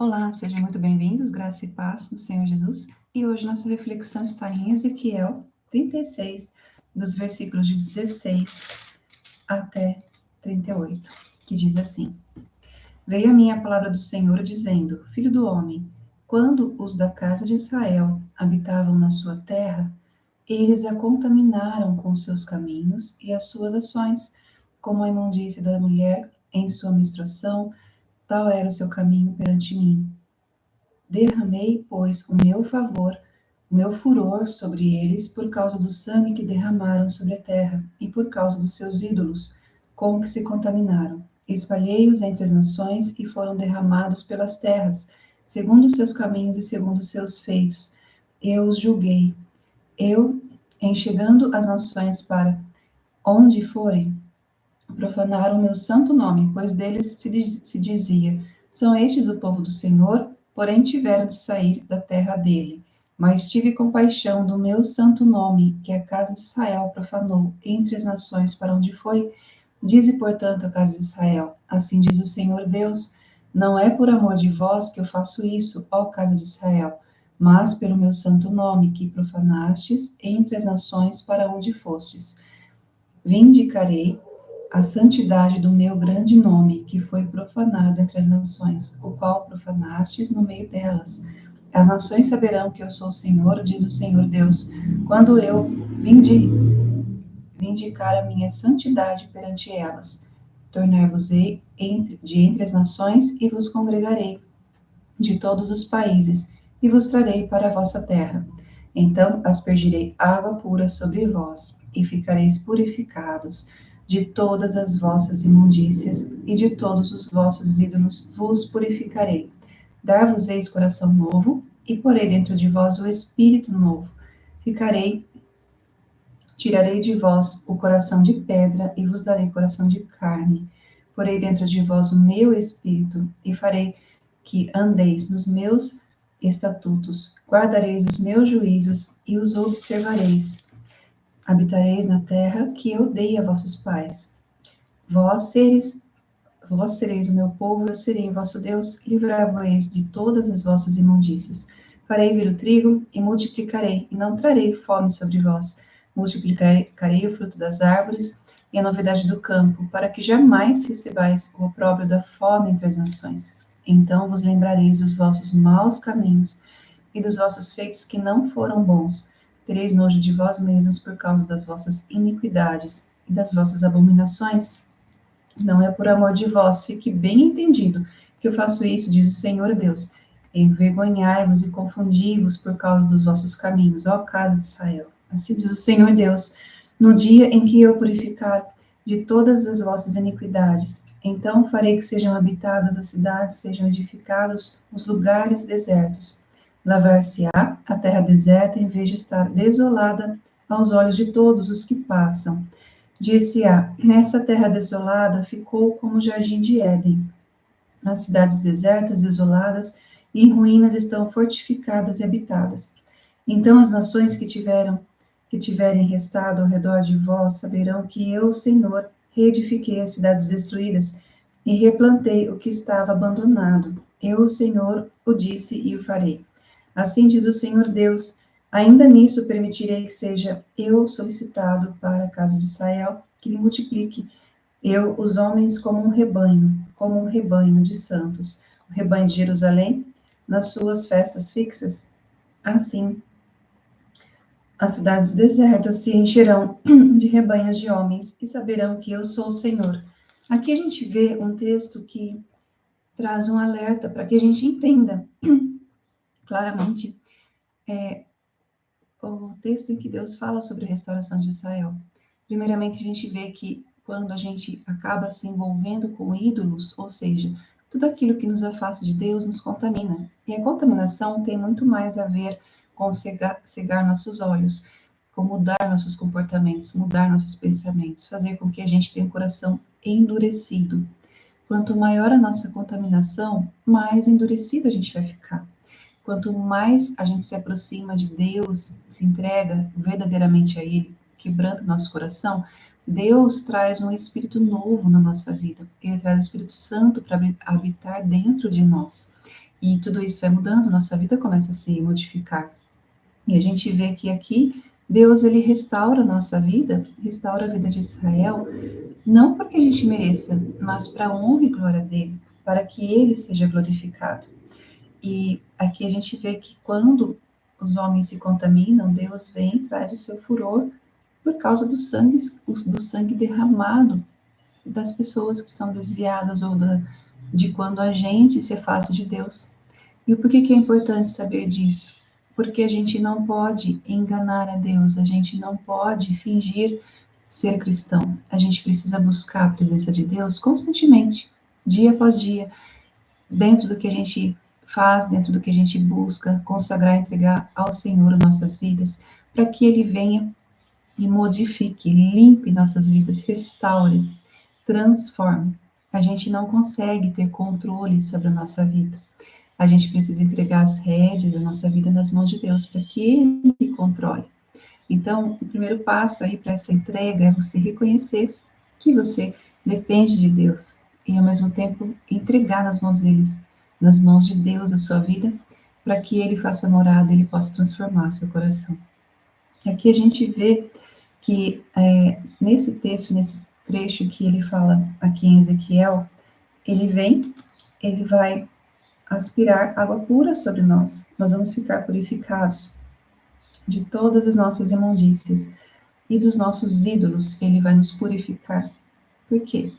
Olá, sejam muito bem-vindos, graça e paz no Senhor Jesus. E hoje nossa reflexão está em Ezequiel 36, dos versículos de 16 até 38, que diz assim: Veio a mim a palavra do Senhor dizendo: Filho do homem, quando os da casa de Israel habitavam na sua terra, eles a contaminaram com seus caminhos e as suas ações, como a imundície da mulher em sua menstruação, tal era o seu caminho perante mim. Derramei, pois, o meu furor sobre eles por causa do sangue que derramaram sobre a terra e por causa dos seus ídolos, com que se contaminaram. Espalhei-os entre as nações e foram derramados pelas terras, segundo os seus caminhos e segundo os seus feitos. Eu os julguei. Eu, enxergando as nações para onde forem, profanaram o meu santo nome, pois deles se dizia: São estes o povo do Senhor, porém tiveram de sair da terra dele. Mas tive compaixão do meu santo nome, que a casa de Israel profanou entre as nações para onde foi. Dize, portanto, a casa de Israel: Assim diz o Senhor Deus: Não é por amor de vós que eu faço isso, ó casa de Israel, mas pelo meu santo nome, que profanastes entre as nações para onde fostes. Vindicarei a santidade do meu grande nome, que foi profanado entre as nações, o qual profanastes no meio delas. As nações saberão que eu sou o Senhor, diz o Senhor Deus, quando eu vindicar a minha santidade perante elas. Tornar-vos-ei de entre as nações e vos congregarei de todos os países e vos trarei para a vossa terra. Então aspergirei água pura sobre vós e ficareis purificados de todas as vossas imundícias e de todos os vossos ídolos vos purificarei. Dar-vos-eis coração novo e porei dentro de vós o espírito novo. Tirarei de vós o coração de pedra e vos darei coração de carne. Porei dentro de vós o meu espírito e farei que andeis nos meus estatutos, guardareis os meus juízos e os observareis. Habitareis na terra que eu dei a vossos pais. Vós sereis o meu povo, eu serei o vosso Deus, livrar-vos-eis de todas as vossas imundícias. Farei vir o trigo e multiplicarei, e não trarei fome sobre vós. Multiplicarei o fruto das árvores e a novidade do campo, para que jamais recebais o opróbrio da fome entre as nações. Então vos lembrareis dos vossos maus caminhos e dos vossos feitos que não foram bons. Tereis nojo de vós mesmos por causa das vossas iniquidades e das vossas abominações. Não é por amor de vós, fique bem entendido, que eu faço isso, diz o Senhor Deus. Envergonhai-vos e confundi-vos por causa dos vossos caminhos, ó casa de Israel. Assim diz o Senhor Deus, no dia em que eu purificar de todas as vossas iniquidades, então farei que sejam habitadas as cidades, sejam edificados os lugares desertos. Lavar-se-á a terra deserta em vez de estar desolada aos olhos de todos os que passam. Dir-se-á, nessa terra desolada ficou como o jardim de Éden. As cidades desertas, desoladas e em ruínas estão fortificadas e habitadas. Então as nações que tiverem restado ao redor de vós saberão que eu, Senhor, reedifiquei as cidades destruídas e replantei o que estava abandonado. Eu, o Senhor, o disse e o farei. Assim diz o Senhor Deus: ainda nisso permitirei que seja eu solicitado para a casa de Israel, que lhe multiplique eu os homens como um rebanho de santos, o rebanho de Jerusalém, nas suas festas fixas. Assim, as cidades desertas se encherão de rebanhos de homens e saberão que eu sou o Senhor. Aqui a gente vê um texto que traz um alerta para que a gente entenda claramente o texto em que Deus fala sobre a restauração de Israel. Primeiramente, a gente vê que quando a gente acaba se envolvendo com ídolos, ou seja, tudo aquilo que nos afasta de Deus nos contamina. E a contaminação tem muito mais a ver com cegar nossos olhos, com mudar nossos comportamentos, mudar nossos pensamentos, fazer com que a gente tenha o coração endurecido. Quanto maior a nossa contaminação, mais endurecido a gente vai ficar. Quanto mais a gente se aproxima de Deus, se entrega verdadeiramente a Ele, quebranta o nosso coração, Deus traz um espírito novo na nossa vida. Ele traz o Espírito Santo para habitar dentro de nós. E tudo isso vai mudando, nossa vida começa a se modificar. E a gente vê que aqui Deus ele restaura a nossa vida, restaura a vida de Israel, não porque a gente mereça, mas para a honra e glória dele, para que ele seja glorificado. E aqui a gente vê que quando os homens se contaminam, Deus vem e traz o seu furor por causa do sangue derramado das pessoas que são desviadas ou de quando a gente se afasta de Deus. E por que que é importante saber disso? Porque a gente não pode enganar a Deus, a gente não pode fingir ser cristão. A gente precisa buscar a presença de Deus constantemente, dia após dia, dentro do que a gente faz, dentro do que a gente busca, consagrar, entregar ao Senhor nossas vidas, para que Ele venha e modifique, limpe nossas vidas, restaure, transforme. A gente não consegue ter controle sobre a nossa vida. A gente precisa entregar as rédeas da nossa vida nas mãos de Deus, para que Ele controle. Então, o primeiro passo aí para essa entrega é você reconhecer que você depende de Deus e, ao mesmo tempo, entregar nas mãos deles, nas mãos de Deus a sua vida, para que Ele faça morada, Ele possa transformar seu coração. Aqui a gente vê que nesse texto, nesse trecho que ele fala aqui em Ezequiel, ele vai aspirar água pura sobre nós. Nós vamos ficar purificados de todas as nossas imundícias e dos nossos ídolos, ele vai nos purificar. Por quê?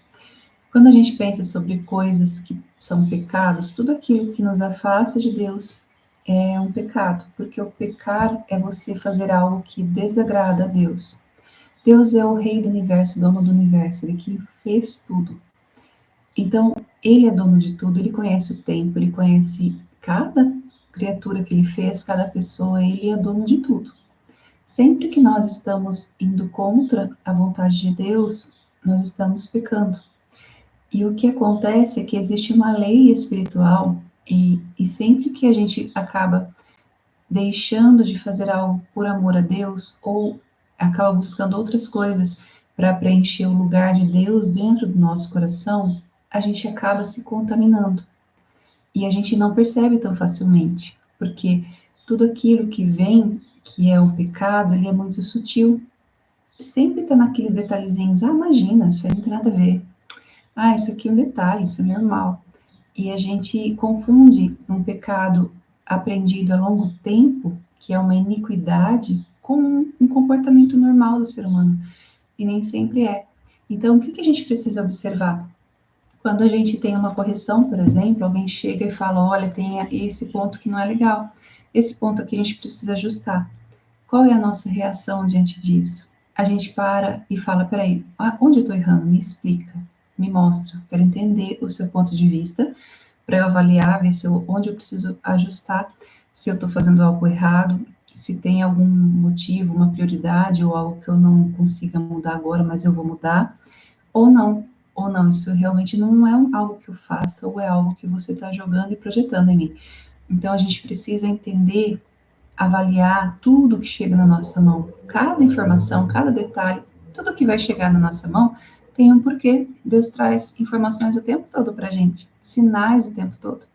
Quando a gente pensa sobre coisas que são pecados, tudo aquilo que nos afasta de Deus é um pecado, porque o pecar é você fazer algo que desagrada a Deus. Deus é o rei do universo, dono do universo, ele que fez tudo. Então, ele é dono de tudo, ele conhece o tempo, ele conhece cada criatura que ele fez, cada pessoa, ele é dono de tudo. Sempre que nós estamos indo contra a vontade de Deus, nós estamos pecando. E o que acontece é que existe uma lei espiritual, e sempre que a gente acaba deixando de fazer algo por amor a Deus, ou acaba buscando outras coisas para preencher o lugar de Deus dentro do nosso coração, a gente acaba se contaminando. E a gente não percebe tão facilmente, porque tudo aquilo que vem, que é o pecado, ele é muito sutil. Sempre está naqueles detalhezinhos. Ah, imagina, isso aí não tem nada a ver. Ah, isso aqui é um detalhe, isso é normal. E a gente confunde um pecado aprendido a longo tempo, que é uma iniquidade, com um comportamento normal do ser humano. E nem sempre é. Então, o que a gente precisa observar? Quando a gente tem uma correção, por exemplo, alguém chega e fala: olha, tem esse ponto que não é legal, esse ponto aqui a gente precisa ajustar. Qual é a nossa reação diante disso? A gente para e fala: peraí, onde eu estou errando? Me explica, me mostra, quero entender o seu ponto de vista, para eu avaliar, ver onde eu preciso ajustar, se eu estou fazendo algo errado, se tem algum motivo, uma prioridade ou algo que eu não consiga mudar agora, mas eu vou mudar, ou não. Ou não, isso realmente não é algo que eu faço, ou é algo que você está jogando e projetando em mim. Então a gente precisa entender, avaliar tudo que chega na nossa mão, cada informação, cada detalhe, tudo que vai chegar na nossa mão tem um porquê. Deus traz informações o tempo todo para a gente, sinais o tempo todo.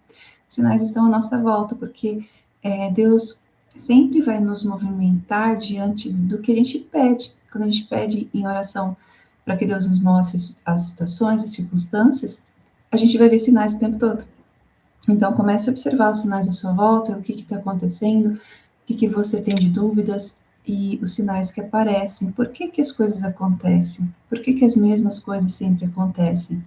Os sinais estão à nossa volta, porque Deus sempre vai nos movimentar diante do que a gente pede. Quando a gente pede em oração para que Deus nos mostre as situações, as circunstâncias, a gente vai ver sinais o tempo todo. Então, comece a observar os sinais à sua volta, o que está acontecendo, o que você tem de dúvidas e os sinais que aparecem. Por que as coisas acontecem? Por que as mesmas coisas sempre acontecem?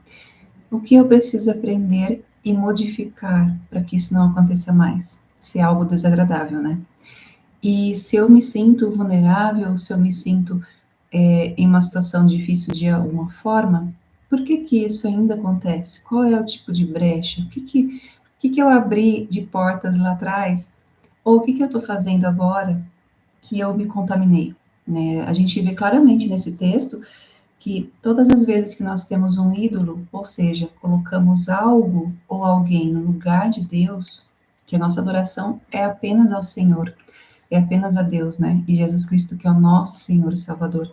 O que eu preciso aprender e modificar para que isso não aconteça mais? Se é algo desagradável, né? E se eu me sinto vulnerável, se eu me sinto em uma situação difícil de alguma forma, por que isso ainda acontece? Qual é o tipo de brecha? O que eu abri de portas lá atrás? Ou o que eu estou fazendo agora que eu me contaminei? Né? A gente vê claramente nesse texto que todas as vezes que nós temos um ídolo, ou seja, colocamos algo ou alguém no lugar de Deus, que a nossa adoração é apenas ao Senhor, é apenas a Deus, né? E Jesus Cristo que é o nosso Senhor e Salvador.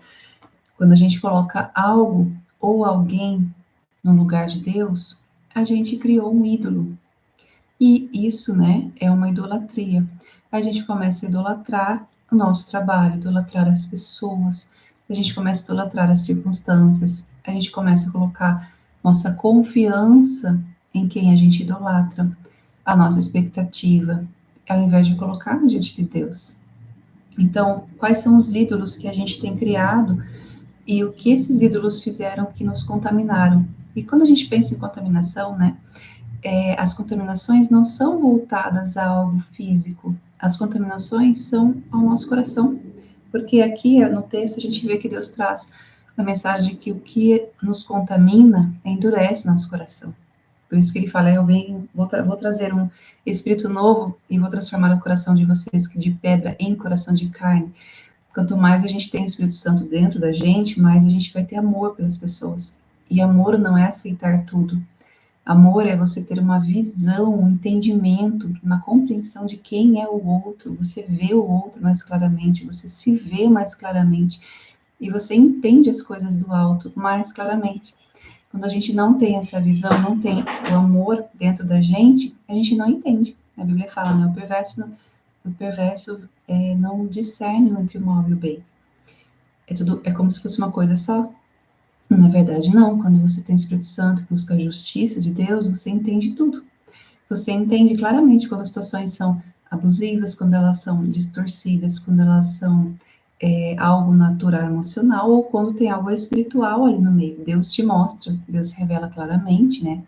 Quando a gente coloca algo ou alguém no lugar de Deus, a gente criou um ídolo. E isso, né, é uma idolatria. A gente começa a idolatrar o nosso trabalho, idolatrar as pessoas, a gente começa a idolatrar as circunstâncias, a gente começa a colocar nossa confiança em quem a gente idolatra, a nossa expectativa, ao invés de colocar diante de Deus. Então, quais são os ídolos que a gente tem criado e o que esses ídolos fizeram que nos contaminaram? E quando a gente pensa em contaminação, né, as contaminações não são voltadas a algo físico, as contaminações são ao nosso coração, porque aqui no texto a gente vê que Deus traz a mensagem de que o que nos contamina endurece nosso coração. Por isso que ele fala, eu venho, vou trazer um espírito novo e vou transformar o coração de vocês de pedra em coração de carne. Quanto mais a gente tem o Espírito Santo dentro da gente, mais a gente vai ter amor pelas pessoas. E amor não é aceitar tudo. Amor é você ter uma visão, um entendimento, uma compreensão de quem é o outro. Você vê o outro mais claramente, você se vê mais claramente e você entende as coisas do alto mais claramente. Quando a gente não tem essa visão, não tem o amor dentro da gente, a gente não entende. A Bíblia fala, né? O perverso não discerne entre o mal e o bem. É como se fosse uma coisa só. Na verdade, não. Quando você tem o Espírito Santo, busca a justiça de Deus, você entende tudo. Você entende claramente quando as situações são abusivas, quando elas são distorcidas, quando elas são algo natural, emocional, ou quando tem algo espiritual ali no meio. Deus te mostra, Deus revela claramente, né?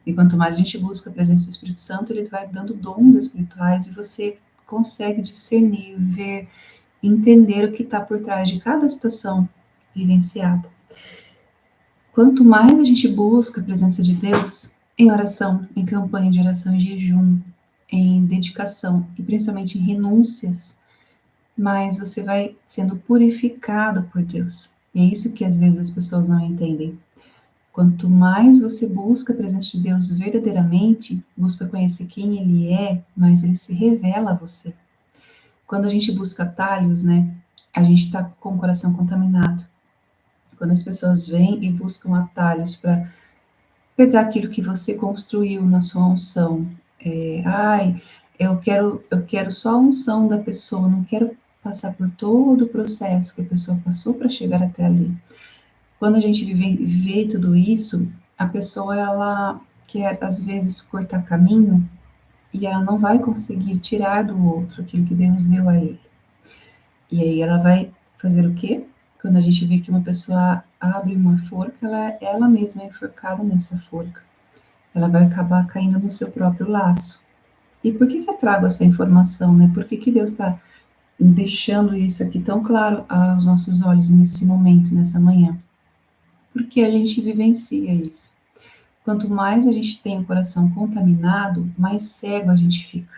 E quanto mais a gente busca a presença do Espírito Santo, ele vai dando dons espirituais e você consegue discernir, ver, entender o que está por trás de cada situação vivenciada. Quanto mais a gente busca a presença de Deus em oração, em campanha de oração e jejum, em dedicação e principalmente em renúncias, mais você vai sendo purificado por Deus. E é isso que às vezes as pessoas não entendem. Quanto mais você busca a presença de Deus verdadeiramente, busca conhecer quem Ele é, mais Ele se revela a você. Quando a gente busca atalhos, né, a gente está com o coração contaminado. Quando as pessoas vêm e buscam atalhos para pegar aquilo que você construiu na sua unção. Ai, eu quero só a unção da pessoa, não quero passar por todo o processo que a pessoa passou para chegar até ali. Quando a gente vê tudo isso, a pessoa ela quer às vezes cortar caminho e ela não vai conseguir tirar do outro aquilo que Deus deu a ele. E aí ela vai fazer o quê? Quando a gente vê que uma pessoa abre uma forca, ela mesma é enforcada nessa forca. Ela vai acabar caindo no seu próprio laço. E por que eu trago essa informação, né? Por que Deus está deixando isso aqui tão claro aos nossos olhos nesse momento, nessa manhã? Porque a gente vivencia isso. Quanto mais a gente tem o coração contaminado, mais cego a gente fica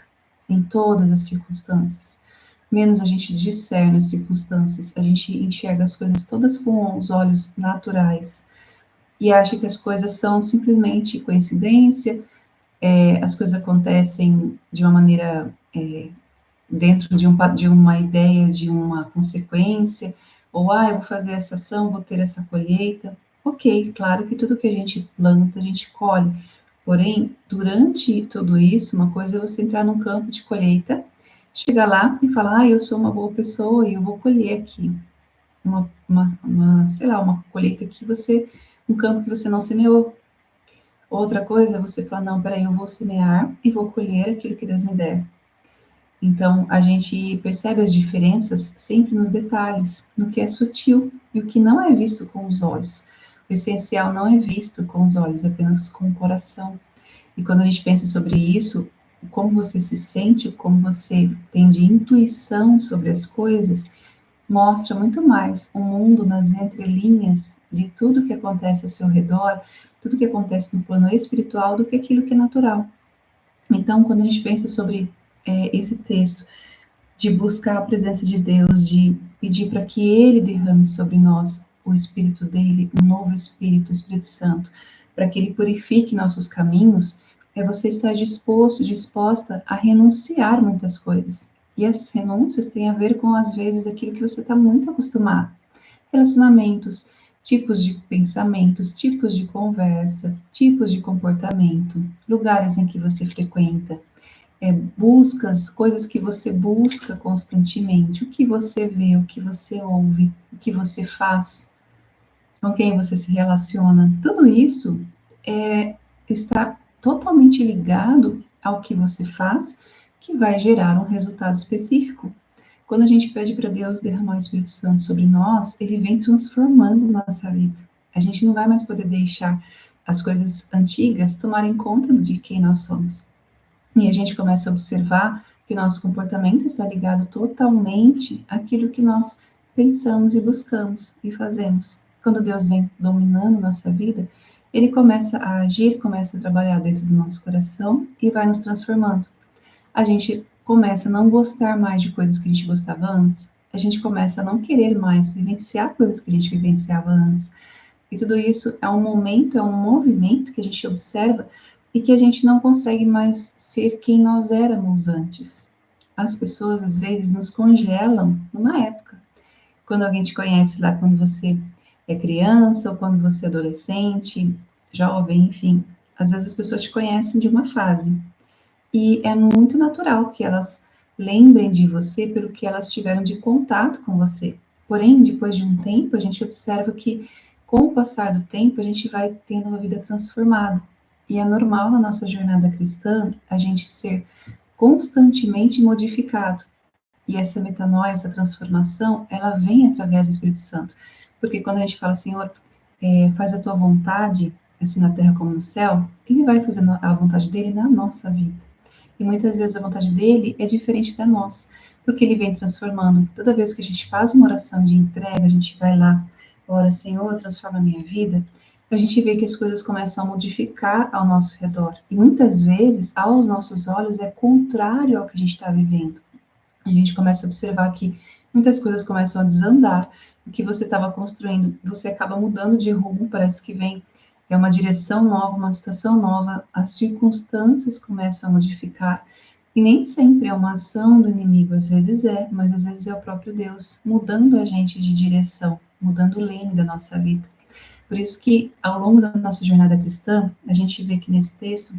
em todas as circunstâncias. Menos a gente discerne as circunstâncias, a gente enxerga as coisas todas com os olhos naturais e acha que as coisas são simplesmente coincidência, as coisas acontecem de uma maneira dentro de uma ideia, de uma consequência, ou eu vou fazer essa ação, vou ter essa colheita. Ok, claro que tudo que a gente planta, a gente colhe. Porém, durante tudo isso, uma coisa é você entrar num campo de colheita, chegar lá e falar, eu sou uma boa pessoa e eu vou colher aqui sei lá, uma colheita que um campo que você não semeou. Outra coisa é você falar, não, peraí, eu vou semear e vou colher aquilo que Deus me der. Então, a gente percebe as diferenças sempre nos detalhes, no que é sutil e o que não é visto com os olhos. O essencial não é visto com os olhos, apenas com o coração. E quando a gente pensa sobre isso, como você se sente, como você tem de intuição sobre as coisas, mostra muito mais o mundo nas entrelinhas de tudo que acontece ao seu redor, tudo que acontece no plano espiritual, do que aquilo que é natural. Então, quando a gente pensa sobre esse texto, de buscar a presença de Deus, de pedir para que Ele derrame sobre nós o Espírito dele, um novo Espírito, o Espírito Santo, para que Ele purifique nossos caminhos, é você estar disposto, disposta a renunciar muitas coisas. E essas renúncias têm a ver com, às vezes, aquilo que você está muito acostumado. Relacionamentos, tipos de pensamentos, tipos de conversa, tipos de comportamento, lugares em que você frequenta, buscas, coisas que você busca constantemente, o que você vê, o que você ouve, o que você faz, com quem você se relaciona, tudo isso está totalmente ligado ao que você faz, que vai gerar um resultado específico. Quando a gente pede para Deus derramar o Espírito Santo sobre nós, ele vem transformando nossa vida. A gente não vai mais poder deixar as coisas antigas tomarem conta de quem nós somos. E a gente começa a observar que nosso comportamento está ligado totalmente àquilo que nós pensamos e buscamos e fazemos. Quando Deus vem dominando nossa vida, ele começa a agir, começa a trabalhar dentro do nosso coração e vai nos transformando. A gente começa a não gostar mais de coisas que a gente gostava antes. A gente começa a não querer mais vivenciar coisas que a gente vivenciava antes. E tudo isso é um momento, é um movimento que a gente observa e que a gente não consegue mais ser quem nós éramos antes. As pessoas, às vezes, nos congelam numa época. Quando alguém te conhece lá quando você é criança ou quando você é adolescente, jovem, enfim. Às vezes as pessoas te conhecem de uma fase. E é muito natural que elas lembrem de você pelo que elas tiveram de contato com você. Porém, depois de um tempo, a gente observa que, com o passar do tempo, a gente vai tendo uma vida transformada. E é normal na nossa jornada cristã a gente ser constantemente modificado. E essa metanoia, essa transformação, ela vem através do Espírito Santo. Porque quando a gente fala, Senhor, faz a tua vontade, assim na terra como no céu, ele vai fazendo a vontade dele na nossa vida. E muitas vezes a vontade dele é diferente da nossa, porque ele vem transformando. Toda vez que a gente faz uma oração de entrega, a gente vai lá, ora, Senhor, transforma a minha vida, a gente vê que as coisas começam a modificar ao nosso redor. E muitas vezes, aos nossos olhos, é contrário ao que a gente está vivendo. A gente começa a observar que muitas coisas começam a desandar. O que você estava construindo, você acaba mudando de rumo, parece que vem uma direção nova, uma situação nova, as circunstâncias começam a modificar. E nem sempre é uma ação do inimigo, às vezes é, mas às vezes é o próprio Deus mudando a gente de direção, mudando o leme da nossa vida. Por isso que, ao longo da nossa jornada cristã, a gente vê que nesse texto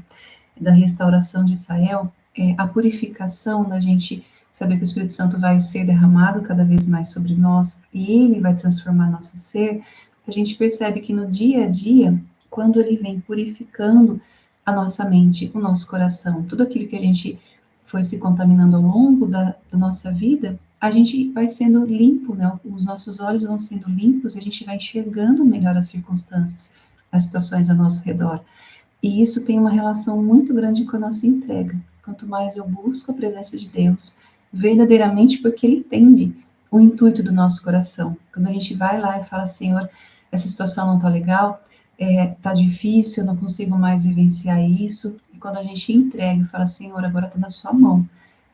da restauração de Israel, a purificação da gente saber que o Espírito Santo vai ser derramado cada vez mais sobre nós e ele vai transformar nosso ser, a gente percebe que no dia a dia, quando ele vem purificando a nossa mente, o nosso coração, tudo aquilo que a gente foi se contaminando ao longo da nossa vida, a gente vai sendo limpo, né? Os nossos olhos vão sendo limpos e a gente vai enxergando melhor as circunstâncias, as situações ao nosso redor. E isso tem uma relação muito grande com a nossa entrega. Quanto mais eu busco a presença de Deus, verdadeiramente porque Ele entende o intuito do nosso coração. Quando a gente vai lá e fala, Senhor, essa situação não está legal, está difícil, eu não consigo mais vivenciar isso. E quando a gente entrega e fala, Senhor, agora está na sua mão,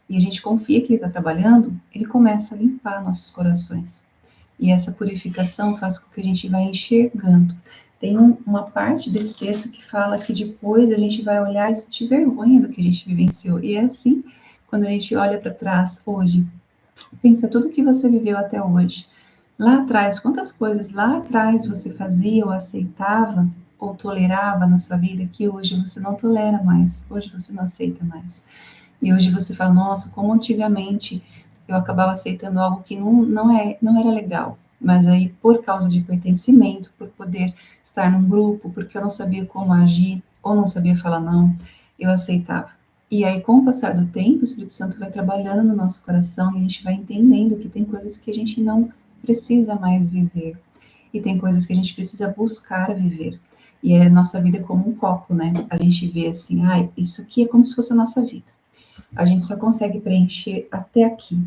e a gente confia que Ele está trabalhando, Ele começa a limpar nossos corações. E essa purificação faz com que a gente vá enxergando. Tem uma parte desse texto que fala que depois a gente vai olhar e sentir vergonha do que a gente vivenciou. E é assim, quando a gente olha para trás hoje, pensa tudo que você viveu até hoje. Lá atrás, quantas coisas lá atrás você fazia ou aceitava ou tolerava na sua vida que hoje você não tolera mais, hoje você não aceita mais. E hoje você fala, nossa, como antigamente eu acabava aceitando algo que não era legal. Mas aí, por causa de pertencimento, por poder estar num grupo, porque eu não sabia como agir, ou não sabia falar não, eu aceitava. E aí, com o passar do tempo, o Espírito Santo vai trabalhando no nosso coração e a gente vai entendendo que tem coisas que a gente não precisa mais viver. E tem coisas que a gente precisa buscar viver. E a nossa vida é como um copo, né? A gente vê assim, isso aqui é como se fosse a nossa vida. A gente só consegue preencher até aqui.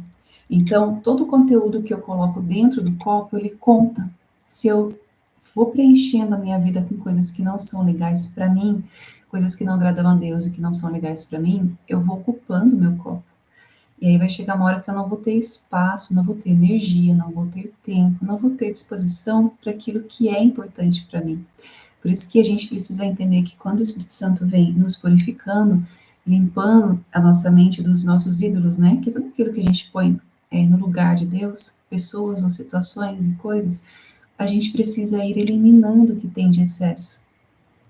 Então, todo o conteúdo que eu coloco dentro do copo, ele conta. Se eu vou preenchendo a minha vida com coisas que não são legais para mim, coisas que não agradam a Deus e que não são legais para mim, eu vou ocupando o meu copo. E aí vai chegar uma hora que eu não vou ter espaço, não vou ter energia, não vou ter tempo, não vou ter disposição para aquilo que é importante para mim. Por isso que a gente precisa entender que quando o Espírito Santo vem nos purificando, limpando a nossa mente dos nossos ídolos, né? Que tudo aquilo que a gente põe no lugar de Deus, pessoas ou situações e coisas, a gente precisa ir eliminando o que tem de excesso.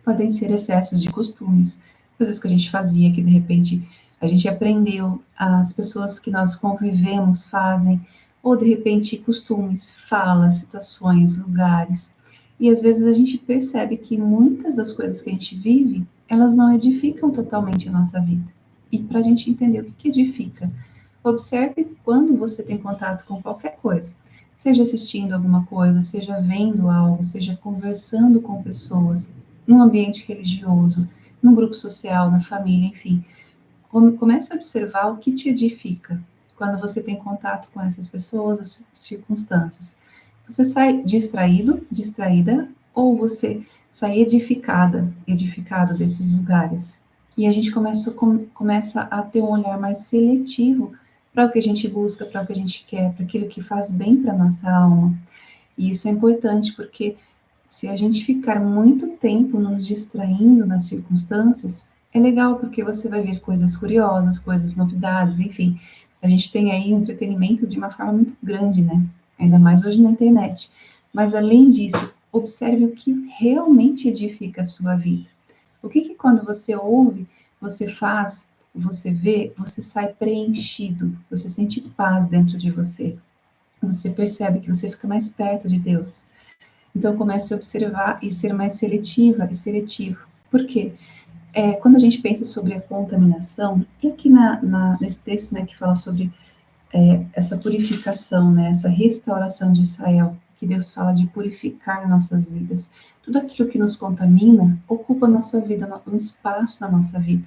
Podem ser excessos de costumes, coisas que a gente fazia que de repente a gente aprendeu, as pessoas que nós convivemos fazem, ou de repente costumes, falas, situações, lugares. E às vezes a gente percebe que muitas das coisas que a gente vive, elas não edificam totalmente a nossa vida. E para a gente entender o que edifica, observe quando você tem contato com qualquer coisa, seja assistindo alguma coisa, seja vendo algo, seja conversando com pessoas, num ambiente religioso, num grupo social, na família, enfim. Comece a observar o que te edifica quando você tem contato com essas pessoas, as circunstâncias. Você sai distraído, distraída, ou você sai edificada, edificado desses lugares. E a gente começa a ter um olhar mais seletivo para o que a gente busca, para o que a gente quer, para aquilo que faz bem para a nossa alma. E isso é importante porque se a gente ficar muito tempo nos distraindo nas circunstâncias, é legal porque você vai ver coisas curiosas, coisas novidades, enfim. A gente tem aí um entretenimento de uma forma muito grande, né? Ainda mais hoje na internet. Mas além disso, observe o que realmente edifica a sua vida. O que quando você ouve, você faz, você vê, você sai preenchido, você sente paz dentro de você. Você percebe que você fica mais perto de Deus. Então, comece a observar e ser mais seletiva e seletivo. Por quê? Quando a gente pensa sobre a contaminação, e aqui nesse texto, né, que fala sobre essa purificação, né, essa restauração de Israel, que Deus fala de purificar nossas vidas. Tudo aquilo que nos contamina ocupa a nossa vida, um espaço na nossa vida.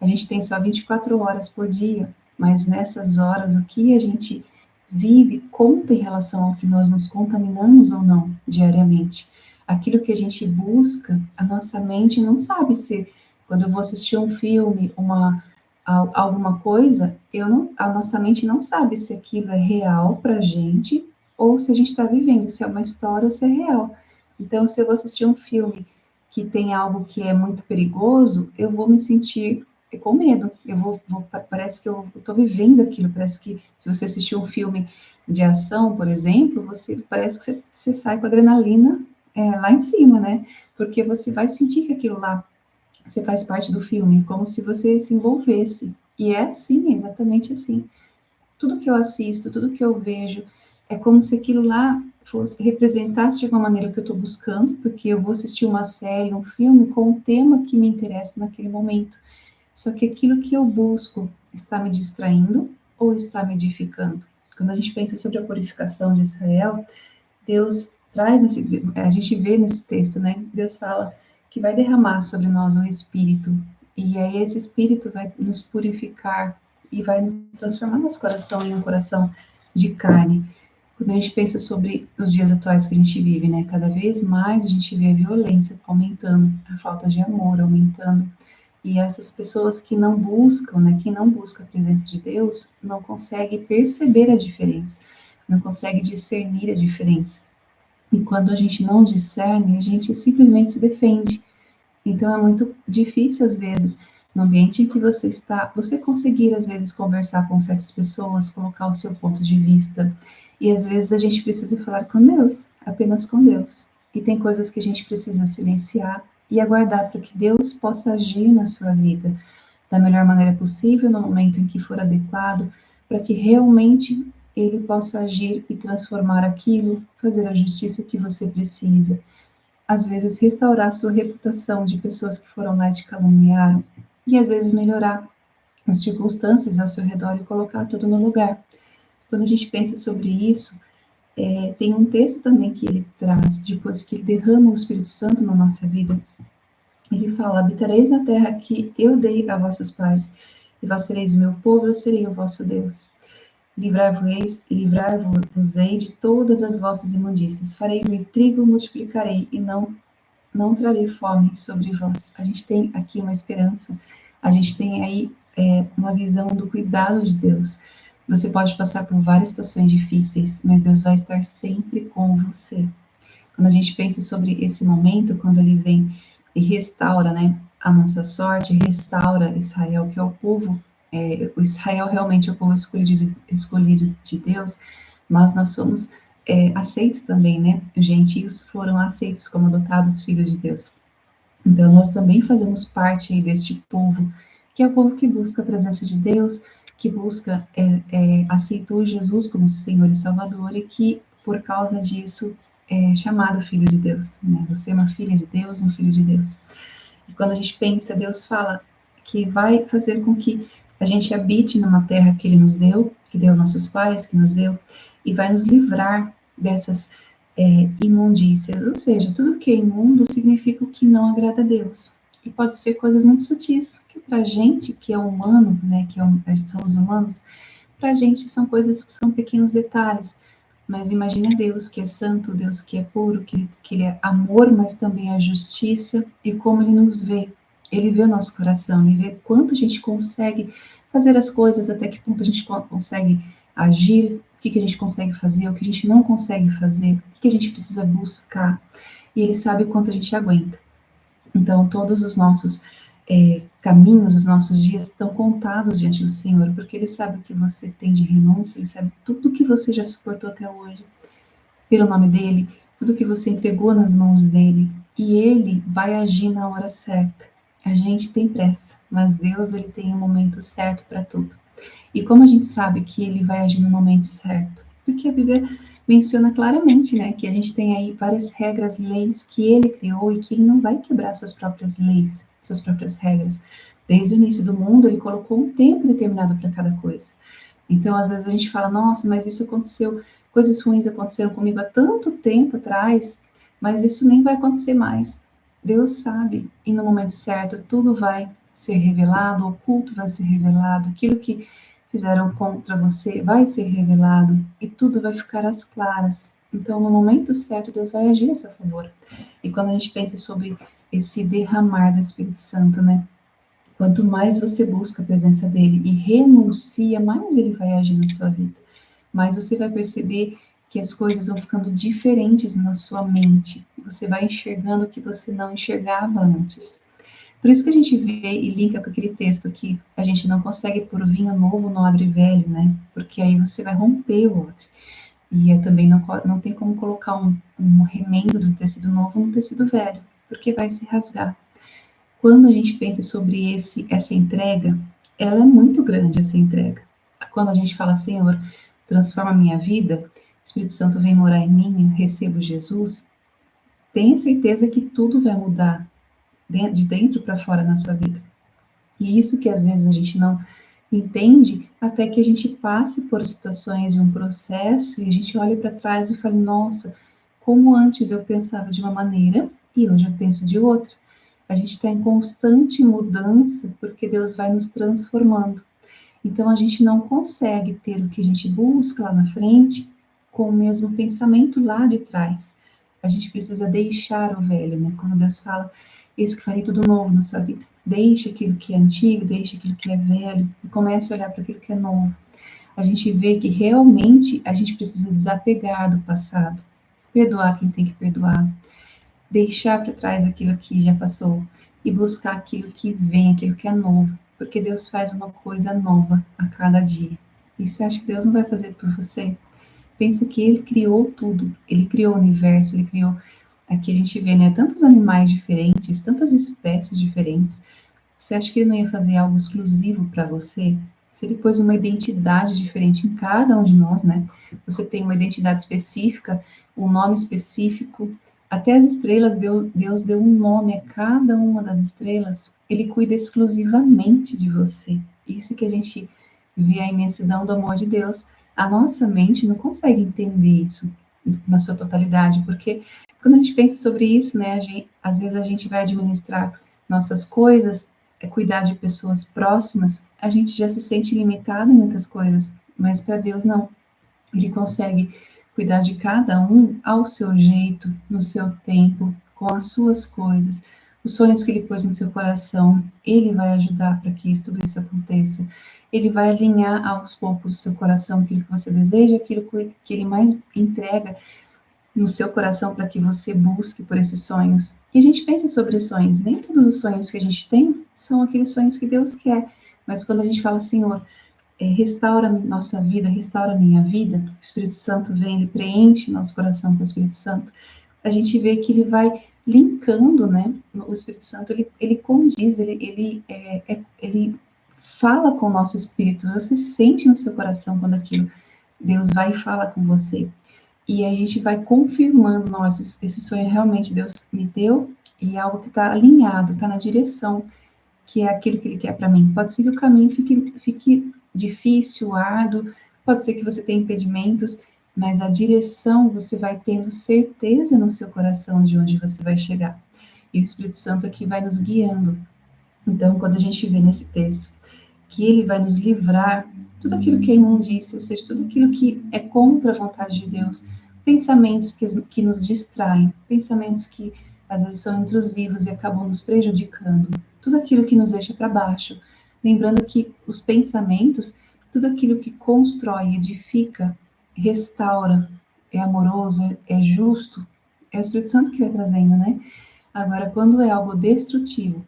A gente tem só 24 horas por dia, mas nessas horas, o que a gente vive conta em relação ao que nós nos contaminamos ou não diariamente. Aquilo que a gente busca, a nossa mente não sabe se, quando eu vou assistir um filme, alguma coisa, a nossa mente não sabe se aquilo é real para a gente ou se a gente está vivendo, se é uma história ou se é real. Então, se eu vou assistir um filme que tem algo que é muito perigoso, eu vou me sentir com medo. Parece que eu estou vivendo aquilo. Parece que se você assistir um filme de ação, por exemplo, parece que você sai com a adrenalina lá em cima, né? Porque você vai sentir que aquilo lá você faz parte do filme, como se você se envolvesse. E é assim, é exatamente assim. Tudo que eu assisto, tudo que eu vejo, é como se aquilo lá representasse de alguma maneira o que eu estou buscando, porque eu vou assistir uma série, um filme com um tema que me interessa naquele momento. Só que aquilo que eu busco está me distraindo ou está me edificando? Quando a gente pensa sobre a purificação de Israel, Deus traz, a gente vê nesse texto, né? Deus fala que vai derramar sobre nós o Espírito, e aí esse Espírito vai nos purificar e vai nos transformar nosso coração em um coração de carne. Quando a gente pensa sobre os dias atuais que a gente vive, né? Cada vez mais a gente vê a violência aumentando, a falta de amor aumentando, e essas pessoas que não buscam, né, que não busca a presença de Deus, não consegue perceber a diferença, não consegue discernir a diferença. E quando a gente não discerne, a gente simplesmente se defende. Então é muito difícil às vezes no ambiente em que você está, você conseguir às vezes conversar com certas pessoas, colocar o seu ponto de vista. E às vezes a gente precisa falar com Deus, apenas com Deus. E tem coisas que a gente precisa silenciar e aguardar para que Deus possa agir na sua vida da melhor maneira possível, no momento em que for adequado, para que realmente ele possa agir e transformar aquilo, fazer a justiça que você precisa. Às vezes, restaurar sua reputação de pessoas que foram lá e te caluniaram, e às vezes melhorar as circunstâncias ao seu redor e colocar tudo no lugar. Quando a gente pensa sobre isso, tem um texto também que ele traz, depois que ele derrama o Espírito Santo na nossa vida, ele fala: habitareis na terra que eu dei a vossos pais, e vós sereis o meu povo, eu serei o vosso Deus. Livrar-vos-ei de todas as vossas imundícias. Farei vir trigo, multiplicarei, e não trarei fome sobre vós. A gente tem aqui uma esperança, a gente tem aí uma visão do cuidado de Deus. Você pode passar por várias situações difíceis, mas Deus vai estar sempre com você. Quando a gente pensa sobre esse momento, quando ele vem e restaura, né, a nossa sorte, restaura Israel, que é o povo, o Israel realmente é o povo escolhido de Deus, mas nós somos aceitos também, né? Os gentios foram aceitos como adotados filhos de Deus. Então, nós também fazemos parte aí deste povo, que é o povo que busca a presença de Deus, que busca, aceitou Jesus como Senhor e Salvador, e que, por causa disso, é chamado filho de Deus, né? Você é uma filha de Deus, um filho de Deus. E quando a gente pensa, Deus fala que vai fazer com que a gente habite numa terra que Ele nos deu, que deu nossos pais, que nos deu, e vai nos livrar dessas imundícias. Ou seja, tudo que é imundo significa o que não agrada a Deus. E pode ser coisas muito sutis, que para a gente, que é humano, né, somos humanos, para a gente são coisas que são pequenos detalhes. Mas imagine Deus que é santo, Deus que é puro, que Ele é amor, mas também é justiça, e como Ele nos vê. Ele vê o nosso coração, Ele vê quanto a gente consegue fazer as coisas, até que ponto a gente consegue agir, o que a gente consegue fazer, o que a gente não consegue fazer, o que a gente precisa buscar. E Ele sabe o quanto a gente aguenta. Então, todos os nossos caminhos, os nossos dias estão contados diante do Senhor, porque Ele sabe o que você tem de renúncia, Ele sabe tudo o que você já suportou até hoje, pelo nome dEle, tudo que você entregou nas mãos dEle, e Ele vai agir na hora certa. A gente tem pressa, mas Deus, Ele tem o momento certo para tudo. E como a gente sabe que Ele vai agir no momento certo? Porque a Bíblia menciona claramente, né, que a gente tem aí várias regras, leis que Ele criou e que Ele não vai quebrar suas próprias leis, suas próprias regras. Desde o início do mundo, Ele colocou um tempo determinado para cada coisa. Então, às vezes a gente fala, nossa, mas isso aconteceu, coisas ruins aconteceram comigo há tanto tempo atrás, mas isso nem vai acontecer mais. Deus sabe, e no momento certo tudo vai ser revelado, o oculto vai ser revelado, aquilo que fizeram contra você vai ser revelado e tudo vai ficar às claras. Então, no momento certo, Deus vai agir a seu favor. E quando a gente pensa sobre esse derramar do Espírito Santo, né? Quanto mais você busca a presença dele e renuncia, mais ele vai agir na sua vida. Mais você vai perceber que as coisas vão ficando diferentes na sua mente. Você vai enxergando o que você não enxergava antes. Por isso que a gente vê e linka com aquele texto que a gente não consegue pôr vinho novo no odre velho, né? Porque aí você vai romper o odre. E também não tem como colocar um remendo do tecido novo no tecido velho, porque vai se rasgar. Quando a gente pensa sobre essa entrega, ela é muito grande, essa entrega. Quando a gente fala, Senhor, transforma a minha vida, o Espírito Santo vem morar em mim, eu recebo Jesus, tenha certeza que tudo vai mudar de dentro para fora na sua vida. E isso que às vezes a gente não entende, até que a gente passe por situações de um processo e a gente olha para trás e fala, nossa, como antes eu pensava de uma maneira e hoje eu penso de outra. A gente está em constante mudança porque Deus vai nos transformando. Então a gente não consegue ter o que a gente busca lá na frente com o mesmo pensamento lá de trás. A gente precisa deixar o velho, né? Quando Deus fala, eis que farei tudo novo na sua vida. Deixe aquilo que é antigo, deixe aquilo que é velho e comece a olhar para aquilo que é novo. A gente vê que realmente a gente precisa desapegar do passado, perdoar quem tem que perdoar, deixar para trás aquilo que já passou e buscar aquilo que vem, aquilo que é novo, porque Deus faz uma coisa nova a cada dia. E você acha que Deus não vai fazer por você? Pensa que Ele criou tudo, Ele criou o universo, Ele criou, aqui a gente vê, né, tantos animais diferentes, tantas espécies diferentes. Você acha que Ele não ia fazer algo exclusivo para você? Se Ele pôs uma identidade diferente em cada um de nós, né? Você tem uma identidade específica, um nome específico. Até as estrelas, Deus deu um nome a cada uma das estrelas. Ele cuida exclusivamente de você. Isso que a gente vê a imensidão do amor de Deus. A nossa mente não consegue entender isso na sua totalidade, porque quando a gente pensa sobre isso, né, às vezes a gente vai administrar nossas coisas, cuidar de pessoas próximas, a gente já se sente limitado em muitas coisas, mas para Deus não. Ele consegue cuidar de cada um ao seu jeito, no seu tempo, com as suas coisas, os sonhos que ele pôs no seu coração, ele vai ajudar para que tudo isso aconteça. Ele vai alinhar aos poucos o seu coração, aquilo que você deseja, aquilo que ele mais entrega no seu coração para que você busque por esses sonhos. E a gente pensa sobre sonhos, nem todos os sonhos que a gente tem são aqueles sonhos que Deus quer, mas quando a gente fala, Senhor, restaura nossa vida, restaura minha vida, o Espírito Santo vem, ele preenche nosso coração com o Espírito Santo, a gente vê que ele vai linkando, né? O Espírito Santo, ele condiz, ele fala com o nosso espírito, você sente no seu coração quando aquilo, Deus vai e fala com você. E a gente vai confirmando, nossa, esse sonho realmente Deus me deu, e é algo que está alinhado, está na direção, que é aquilo que ele quer para mim. Pode ser que o caminho fique difícil, árduo, pode ser que você tenha impedimentos, mas a direção você vai tendo certeza no seu coração de onde você vai chegar. E o Espírito Santo aqui vai nos guiando. Então, quando a gente vê nesse texto que ele vai nos livrar tudo aquilo que é imundícia, ou seja, tudo aquilo que é contra a vontade de Deus, pensamentos que nos distraem, pensamentos que às vezes são intrusivos e acabam nos prejudicando, tudo aquilo que nos deixa para baixo. Lembrando que os pensamentos, tudo aquilo que constrói, edifica, restaura, é amoroso, é justo, é o Espírito Santo que vai trazendo, né? Agora, quando é algo destrutivo,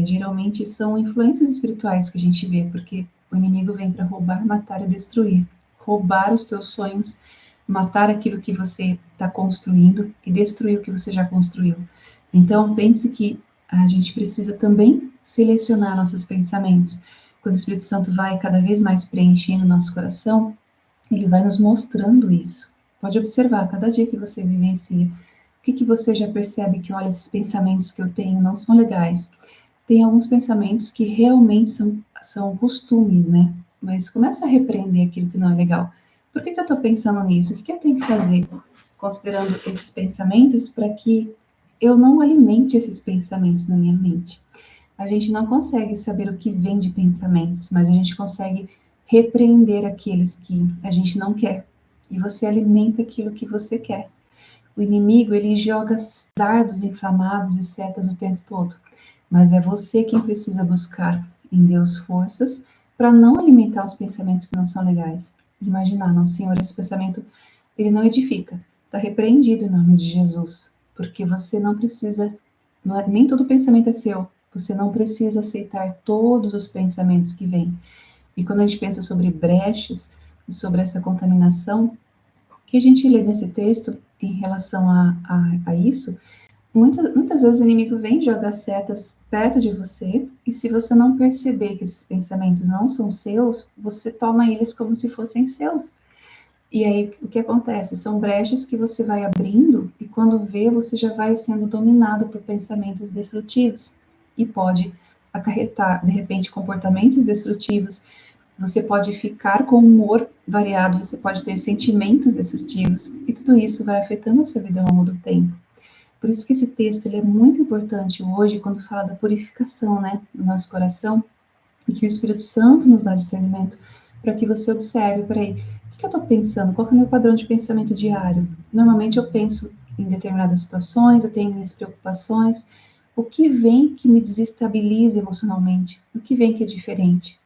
geralmente são influências espirituais que a gente vê, porque o inimigo vem para roubar, matar e destruir. Roubar os teus sonhos, matar aquilo que você está construindo e destruir o que você já construiu. Então, pense que a gente precisa também selecionar nossos pensamentos. Quando o Espírito Santo vai cada vez mais preenchendo nosso coração, ele vai nos mostrando isso. Pode observar, cada dia que você vivencia, o que você já percebe que, olha, esses pensamentos que eu tenho não são legais. Tem alguns pensamentos que realmente são costumes, né? Mas começa a repreender aquilo que não é legal. Por que eu estou pensando nisso? O que eu tenho que fazer? Considerando esses pensamentos para que eu não alimente esses pensamentos na minha mente. A gente não consegue saber o que vem de pensamentos, mas a gente consegue repreender aqueles que a gente não quer. E você alimenta aquilo que você quer. O inimigo, ele joga dardos inflamados e setas o tempo todo. Mas é você quem precisa buscar em Deus forças para não alimentar os pensamentos que não são legais. Imaginar, não, Senhor, esse pensamento, ele não edifica. Está repreendido em nome de Jesus. Porque você não precisa, nem todo pensamento é seu. Você não precisa aceitar todos os pensamentos que vêm. E quando a gente pensa sobre brechas e sobre essa contaminação, o que a gente lê nesse texto em relação a isso, muitas vezes o inimigo vem jogar setas perto de você, e se você não perceber que esses pensamentos não são seus, você toma eles como se fossem seus. E aí, o que acontece? São brechas que você vai abrindo, e quando vê, você já vai sendo dominado por pensamentos destrutivos. E pode acarretar, de repente, comportamentos destrutivos. Você pode ficar com humor variado, você pode ter sentimentos destrutivos, e tudo isso vai afetando a sua vida ao longo do tempo. Por isso que esse texto ele é muito importante hoje, quando fala da purificação, né, do nosso coração, e que o Espírito Santo nos dá discernimento para que você observe, peraí, o que eu estou pensando? Qual é o meu padrão de pensamento diário? Normalmente eu penso em determinadas situações, eu tenho minhas preocupações, o que vem que me desestabiliza emocionalmente? O que vem que é diferente?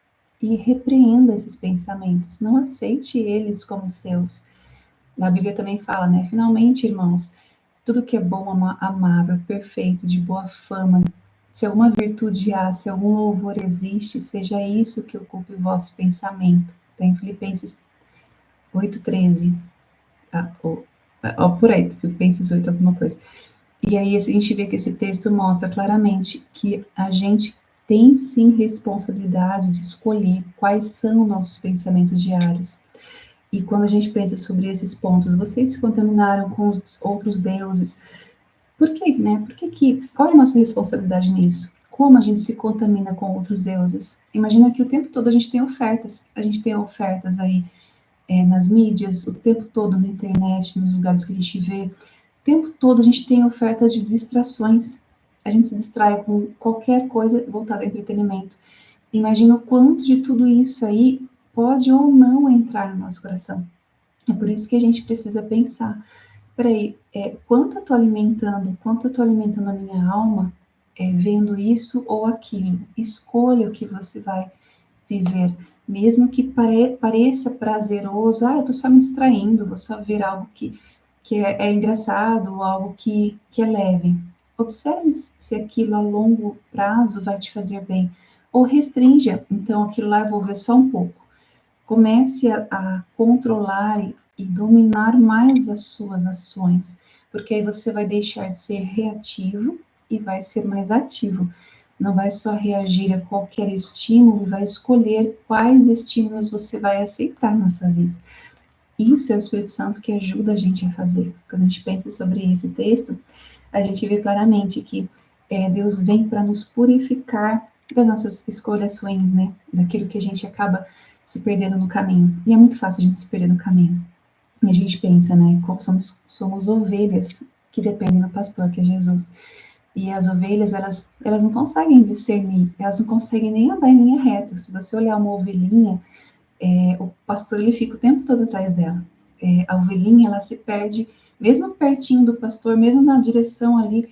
E repreenda esses pensamentos, não aceite eles como seus. A Bíblia também fala, né? Finalmente, irmãos, tudo que é bom, amável, perfeito, de boa fama, se alguma virtude há, se algum louvor existe, seja isso que ocupe o vosso pensamento. Está em Filipenses 8,13. Por aí, Filipenses 8, alguma coisa. E aí a gente vê que esse texto mostra claramente que a gente tem sim responsabilidade de escolher quais são nossos pensamentos diários. E quando a gente pensa sobre esses pontos, vocês se contaminaram com os outros deuses. Por quê, né? Qual é a nossa responsabilidade nisso? Como a gente se contamina com outros deuses? Imagina que o tempo todo a gente tem ofertas. A gente tem ofertas aí nas mídias, o tempo todo na internet, nos lugares que a gente vê. O tempo todo a gente tem ofertas de distrações. A gente se distrai com qualquer coisa voltada ao entretenimento. Imagina o quanto de tudo isso aí pode ou não entrar no nosso coração. É por isso que a gente precisa pensar, peraí, quanto eu estou alimentando a minha alma, vendo isso ou aquilo. Escolha o que você vai viver, mesmo que pareça prazeroso, eu estou só me distraindo, vou só ver algo que é engraçado, ou algo que é leve. Observe se aquilo a longo prazo vai te fazer bem, ou restrinja, então aquilo lá eu vou ver só um pouco. Comece a controlar e dominar mais as suas ações, porque aí você vai deixar de ser reativo e vai ser mais ativo. Não vai só reagir a qualquer estímulo, vai escolher quais estímulos você vai aceitar na sua vida. Isso é o Espírito Santo que ajuda a gente a fazer. Quando a gente pensa sobre esse texto, a gente vê claramente que Deus vem para nos purificar das nossas escolhas ruins, né? Daquilo que a gente acaba se perdendo no caminho. E é muito fácil a gente se perder no caminho. E a gente pensa, né? Como somos ovelhas que dependem do pastor, que é Jesus. E as ovelhas, elas não conseguem discernir, elas não conseguem nem andar em linha reta. Se você olhar uma ovelhinha, o pastor ele fica o tempo todo atrás dela. A ovelhinha ela se perde, mesmo pertinho do pastor, mesmo na direção ali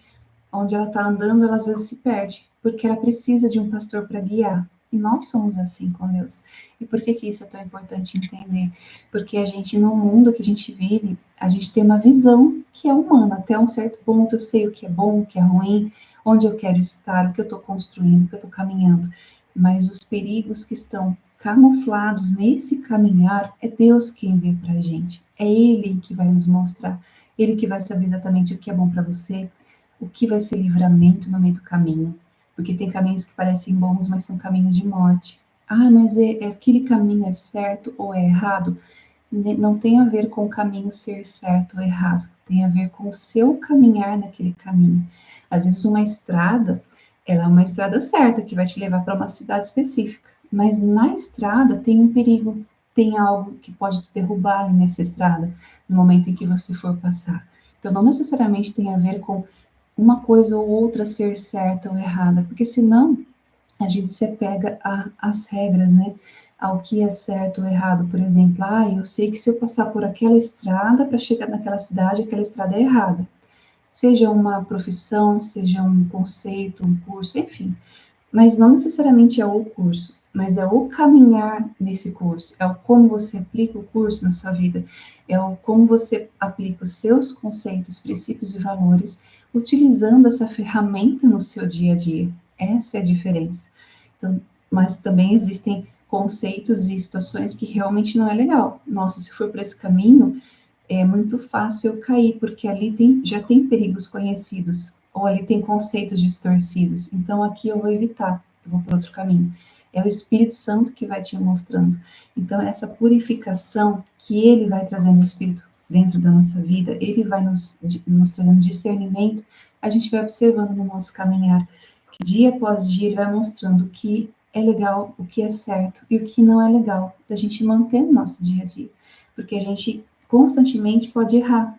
onde ela está andando, ela às vezes se perde, porque ela precisa de um pastor para guiar. E nós somos assim com Deus. E por que que isso é tão importante entender? Porque a gente, no mundo que a gente vive, a gente tem uma visão que é humana. Até um certo ponto eu sei o que é bom, o que é ruim, onde eu quero estar, o que eu estou construindo, o que eu estou caminhando. Mas os perigos que estão camuflados nesse caminhar, é Deus quem vê para a gente. É Ele que vai nos mostrar. Ele que vai saber exatamente o que é bom para você, o que vai ser livramento no meio do caminho. Porque tem caminhos que parecem bons, mas são caminhos de morte. Ah, mas aquele caminho é certo ou é errado? Não tem a ver com o caminho ser certo ou errado. Tem a ver com o seu caminhar naquele caminho. Às vezes uma estrada, ela é uma estrada certa, que vai te levar para uma cidade específica. Mas na estrada tem um perigo, tem algo que pode te derrubar ali nessa estrada, no momento em que você for passar. Então, não necessariamente tem a ver com uma coisa ou outra ser certa ou errada, porque senão a gente se apega às regras, né? Ao que é certo ou errado. Por exemplo, eu sei que se eu passar por aquela estrada para chegar naquela cidade, aquela estrada é errada. Seja uma profissão, seja um conceito, um curso, enfim. Mas não necessariamente é o curso, mas é o caminhar nesse curso, é o como você aplica o curso na sua vida, é o como você aplica os seus conceitos, princípios e valores, utilizando essa ferramenta no seu dia a dia. Essa é a diferença. Então, mas também existem conceitos e situações que realmente não é legal. Nossa, se for por esse caminho, é muito fácil eu cair, porque ali já tem perigos conhecidos, ou ali tem conceitos distorcidos. Então aqui eu vou evitar, eu vou por outro caminho. É o Espírito Santo que vai te mostrando. Então essa purificação que ele vai trazendo o Espírito dentro da nossa vida, ele vai nos trazendo discernimento, a gente vai observando no nosso caminhar, que dia após dia ele vai mostrando o que é legal, o que é certo e o que não é legal, da gente manter no nosso dia a dia. Porque a gente constantemente pode errar.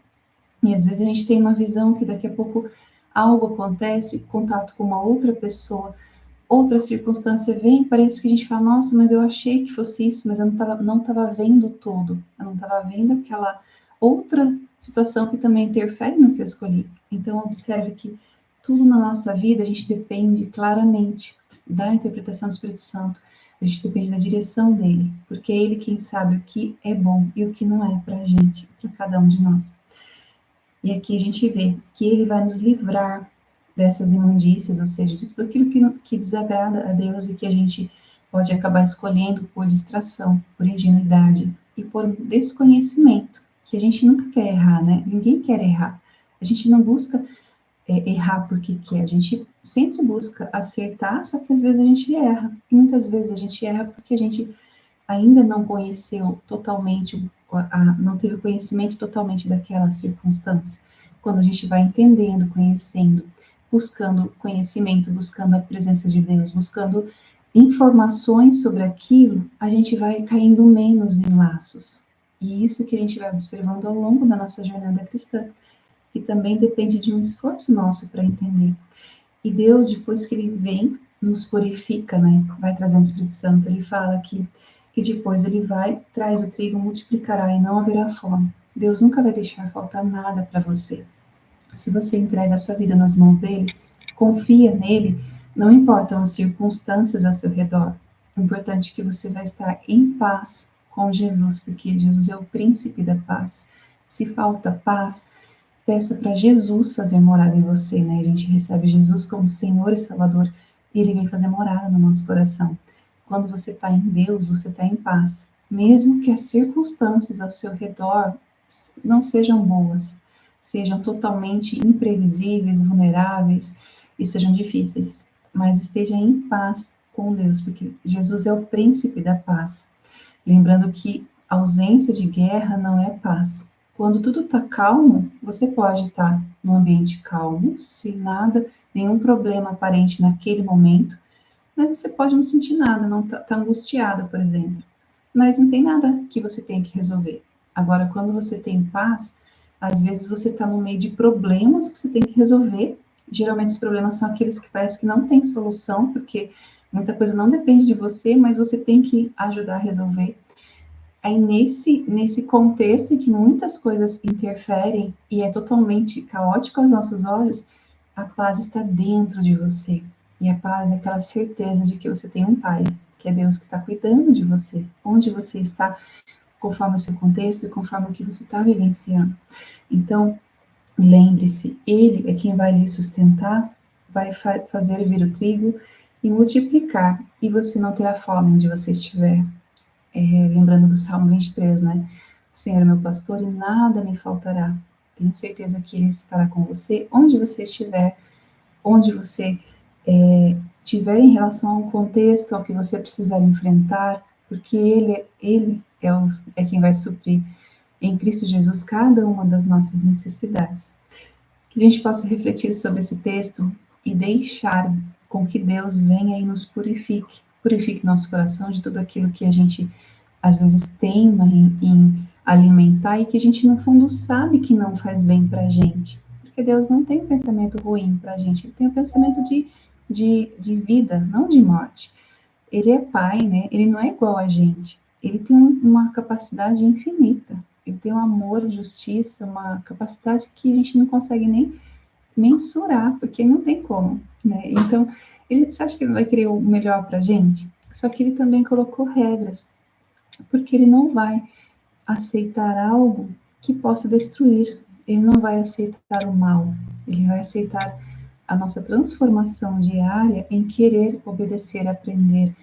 E às vezes a gente tem uma visão que daqui a pouco algo acontece, contato com uma outra pessoa, outra circunstância vem, parece que a gente fala, nossa, mas eu achei que fosse isso, mas eu não tava vendo o todo, eu não estava vendo aquela outra situação que também interfere no que eu escolhi. Então observe que tudo na nossa vida a gente depende claramente da interpretação do Espírito Santo, a gente depende da direção dele, porque é ele quem sabe o que é bom e o que não é para a gente, para cada um de nós. E aqui a gente vê que ele vai nos livrar dessas imundícias, ou seja, de tudo aquilo que desagrada a Deus e que a gente pode acabar escolhendo por distração, por ingenuidade e por desconhecimento, que a gente nunca quer errar, né? Ninguém quer errar. A gente não busca errar porque quer, a gente sempre busca acertar, só que às vezes a gente erra. E muitas vezes a gente erra porque a gente ainda não conheceu totalmente, não teve conhecimento totalmente daquela circunstância. Quando a gente vai entendendo, conhecendo, buscando conhecimento, buscando a presença de Deus, buscando informações sobre aquilo, a gente vai caindo menos em laços. E isso que a gente vai observando ao longo da nossa jornada cristã, que também depende de um esforço nosso para entender. E Deus, depois que ele vem, nos purifica, né? Vai trazendo o Espírito Santo. Ele fala que depois ele vai, traz o trigo, multiplicará e não haverá fome. Deus nunca vai deixar faltar nada para você. Se você entrega a sua vida nas mãos dele, confia nele, não importam as circunstâncias ao seu redor. O importante é que você vai estar em paz com Jesus, porque Jesus é o príncipe da paz. Se falta paz, peça para Jesus fazer morada em você, né? A gente recebe Jesus como Senhor e Salvador Ele vem fazer morada no nosso coração. Quando você está em Deus, você está em paz. Mesmo que as circunstâncias ao seu redor não sejam boas, sejam totalmente imprevisíveis, vulneráveis e sejam difíceis, mas esteja em paz com Deus, porque Jesus é o príncipe da paz. Lembrando que ausência de guerra não é paz. Quando tudo está calmo, você pode estar num ambiente calmo, sem nada, nenhum problema aparente naquele momento, mas você pode não sentir nada, não tá angustiada, por exemplo. Mas não tem nada que você tenha que resolver. Agora, quando você tem paz, às vezes você está no meio de problemas que você tem que resolver. Geralmente os problemas são aqueles que parece que não tem solução, porque muita coisa não depende de você, mas você tem que ajudar a resolver. Aí nesse contexto em que muitas coisas interferem e é totalmente caótico aos nossos olhos, a paz está dentro de você. E a paz é aquela certeza de que você tem um Pai, que é Deus que está cuidando de você, onde você está, conforme o seu contexto e conforme o que você está vivenciando. Então, lembre-se, Ele é quem vai lhe sustentar, vai fazer vir o trigo e multiplicar, e você não terá fome onde você estiver. Lembrando do Salmo 23, né? O Senhor é meu pastor e nada me faltará. Tenho certeza que Ele estará com você, onde você estiver, onde você tiver em relação ao contexto, ao que você precisar enfrentar, porque Ele é quem vai suprir em Cristo Jesus cada uma das nossas necessidades. Que a gente possa refletir sobre esse texto e deixar com que Deus venha e nos purifique nosso coração de tudo aquilo que a gente às vezes teima em alimentar e que a gente no fundo sabe que não faz bem para a gente. Porque Deus não tem um pensamento ruim para a gente, Ele tem um pensamento de vida, não de morte. Ele é Pai, né? Ele não é igual a gente. Ele tem uma capacidade infinita. Ele tem um amor, justiça, uma capacidade que a gente não consegue nem mensurar, porque não tem como, né? Então, você acha que ele vai querer o melhor para a gente? Só que ele também colocou regras, porque ele não vai aceitar algo que possa destruir. Ele não vai aceitar o mal. Ele vai aceitar a nossa transformação diária em querer obedecer, aprender,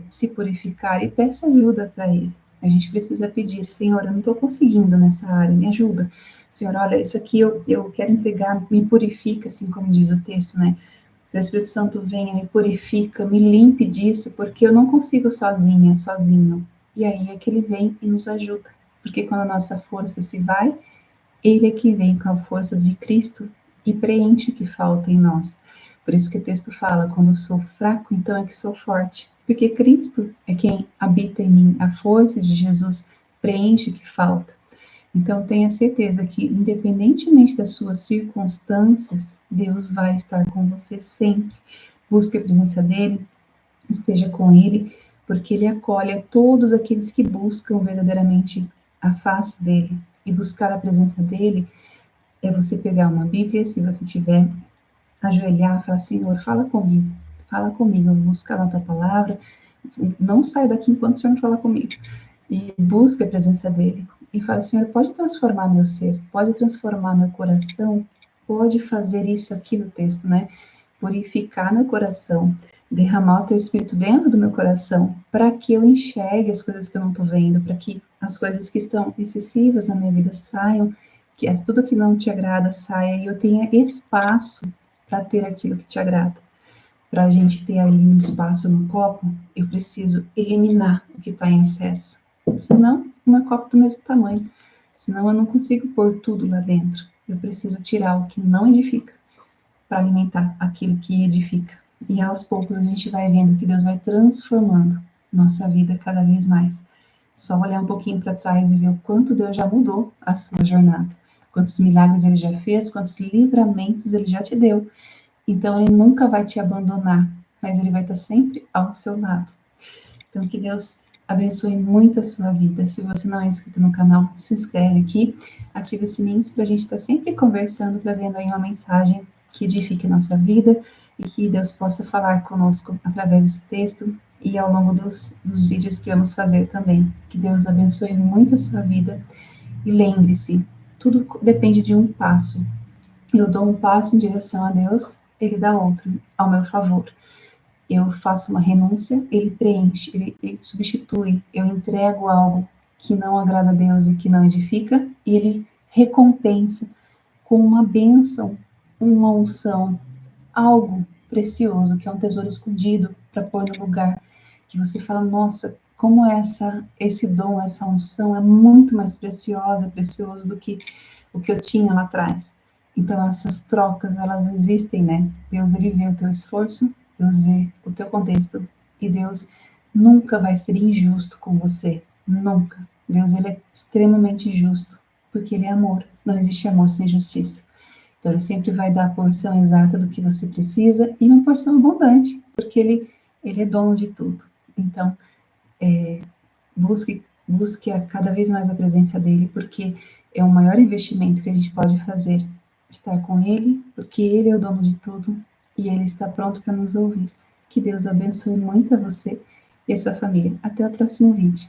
se purificar e peça ajuda para Ele. A gente precisa pedir, Senhor, eu não estou conseguindo nessa área, me ajuda. Senhor, olha, isso aqui eu quero entregar, me purifica, assim como diz o texto, né? Que o Espírito Santo venha, me purifica, me limpe disso, porque eu não consigo sozinha, sozinho. E aí é que Ele vem e nos ajuda. Porque quando a nossa força se vai, Ele é que vem com a força de Cristo e preenche o que falta em nós. Por isso que o texto fala, quando eu sou fraco, então é que sou forte. Porque Cristo é quem habita em mim, a força de Jesus preenche o que falta. Então tenha certeza que, independentemente das suas circunstâncias, Deus vai estar com você sempre. Busque a presença dEle, esteja com Ele, porque Ele acolhe a todos aqueles que buscam verdadeiramente a face dEle. E buscar a presença dEle é você pegar uma Bíblia, se você tiver, ajoelhar, falar, Senhor, fala comigo, eu vou buscar na Tua Palavra, não saio daqui enquanto o Senhor não falar comigo. E busque a presença dEle. E fala, Senhor, pode transformar meu ser, pode transformar meu coração, pode fazer isso aqui no texto, né? Purificar meu coração, derramar o Teu Espírito dentro do meu coração, para que eu enxergue as coisas que eu não estou vendo, para que as coisas que estão excessivas na minha vida saiam, que tudo que não te agrada saia e eu tenha espaço para ter aquilo que te agrada. Para a gente ter ali um espaço no copo, eu preciso eliminar o que está em excesso. Senão, o meu copo do mesmo tamanho. Senão, eu não consigo pôr tudo lá dentro. Eu preciso tirar o que não edifica para alimentar aquilo que edifica. E aos poucos a gente vai vendo que Deus vai transformando nossa vida cada vez mais. Só olhar um pouquinho para trás e ver o quanto Deus já mudou a sua jornada. Quantos milagres Ele já fez, quantos livramentos Ele já te deu. Então, Ele nunca vai te abandonar, mas Ele vai estar sempre ao seu lado. Então, que Deus abençoe muito a sua vida. Se você não é inscrito no canal, se inscreve aqui, ative o sininho para a gente estar sempre conversando, trazendo aí uma mensagem que edifique a nossa vida e que Deus possa falar conosco através desse texto e ao longo dos vídeos que vamos fazer também. Que Deus abençoe muito a sua vida e lembre-se, tudo depende de um passo. Eu dou um passo em direção a Deus, ele dá outro ao meu favor. Eu faço uma renúncia, ele preenche, ele substitui, eu entrego algo que não agrada a Deus e que não edifica, e ele recompensa com uma bênção, uma unção, algo precioso, que é um tesouro escondido para pôr no lugar, que você fala, nossa, como esse dom, essa unção é muito mais precioso do que o que eu tinha lá atrás. Então essas trocas, elas existem, né? Deus, ele vê o teu esforço, Deus vê o teu contexto, e Deus nunca vai ser injusto com você, nunca. Deus, ele é extremamente justo, porque ele é amor, não existe amor sem justiça. Então, ele sempre vai dar a porção exata do que você precisa e uma porção abundante, porque ele é dono de tudo. Então, busque a cada vez mais a presença dele, porque é o maior investimento que a gente pode fazer, estar com ele, porque ele é o dono de tudo e ele está pronto para nos ouvir. Que Deus abençoe muito a você e a sua família. Até o próximo vídeo.